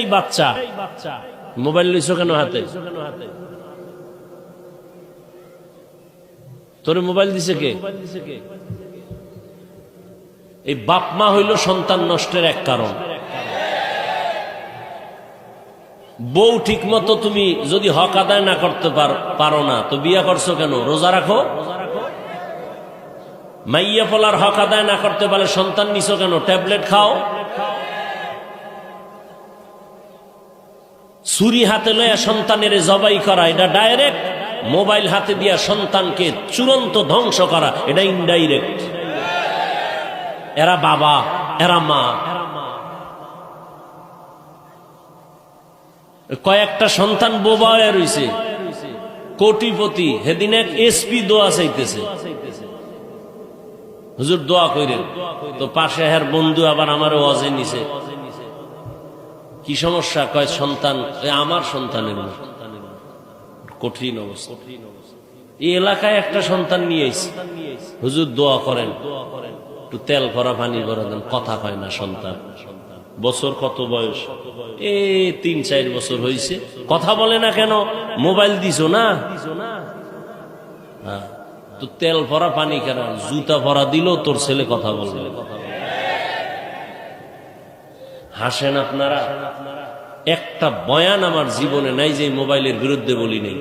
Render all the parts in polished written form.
এই বাচ্চা মোবাইল লইছো কেন হাতে? তোরে মোবাইল দিছে কে? এই বাপ মা হইল সন্তান নষ্টের এক কারণ। বউ ঠিক মতো তুমি যদি হক আদায় না করতে পারো না তো বিয়া করছো কেন? রোজা রাখো। মাইয়া পোলার হক আদায় না করতে পারলে সন্তান নিছো কেন? ট্যাবলেট খাও। ছুরি হাতে লইয়া সন্তানের জবাই করা এটা ডাইরেক্ট, মোবাইল হাতে দিয়া সন্তানকে চূড়ান্ত ধ্বংস করা এটা ইনডাইরেক্ট। এরা বাবা, এরা মা। কয়েকটা সন্তান বোবা হয়ে রইছে, কোটিপতি। সেদিন এক এসপি দোয়া চাইতেছে, হুজুর দোয়া কইরেন। তো পাশে হের বন্ধু আবার আমার ওয়াজে নিছে। কি সমস্যা? কয় সন্তান, আমার সন্তানের কঠিন অবস্থা। এই এলাকায় একটা সন্তান নিয়ে এসে হুজুর দোয়া করেন, একটু তেল ভরা পানি ভরা দেন। কথা কয় না সন্তান। বছর কত বয়স? 3-4 বছর হয়েছে। কথা বলে না কেন? মোবাইল দিছো না। তো তেল ভরা পানি কেন? জুতা ভরা দিল তোর ছেলে কথা বলবে। হাসেন আপনারা। একটা বয়ান আমার জীবনে নাই যে মোবাইলের বিরুদ্ধে বলি নাই।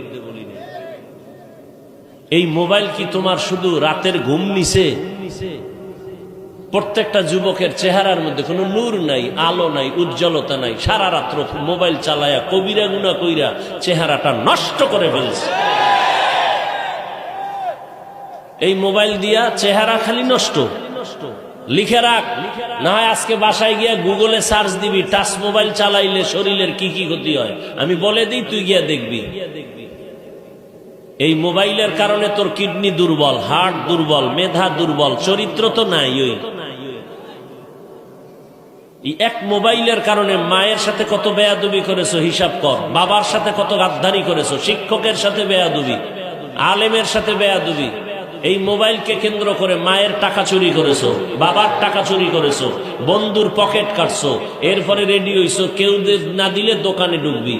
এই মোবাইল কি তোমার শুধু রাতের ঘুম নিছে? প্রত্যেকটা যুবকের চেহারার মধ্যে কোনো নূর নাই, আলো নাই, উজ্জ্বলতা নাই। সারা রাত্র মোবাইল চালায়া কবিরা গুনাহ কইরা চেহারাটা নষ্ট করে ফেলছে। এই মোবাইল দিয়া চেহারা খালি নষ্ট। লিখে রাখ, না হয় আজকে বাসায় গিয়া গুগলে সার্চ দিবি টাচ মোবাইল চালাইলে শরীরের কি কি ক্ষতি হয়। আমি বলে দিই, তুই গিয়া দেখবি। এই মোবাইলের কারণে তোর কিডনি দুর্বল, হার্ট দুর্বল, মেধা দুর্বল, চরিত্র তো নাই। ওই এক মোবাইলের কারণে মায়ের সাথে কত বেয়াদবি করেছো হিসাব কর। বাবার সাথে কত গাদ্দারি করেছো, শিক্ষকের সাথে বেয়াদবি, আলেমের সাথে বেয়াদবি। এই মোবাইলকে কেন্দ্র করে মায়ের টাকা চুরি করেছো, বাবার টাকা চুরি করেছো, বন্ধুর পকেট কাটছো, এরপরে রেডি হইছো কেউ না দিলে দোকানে ঢুকবি।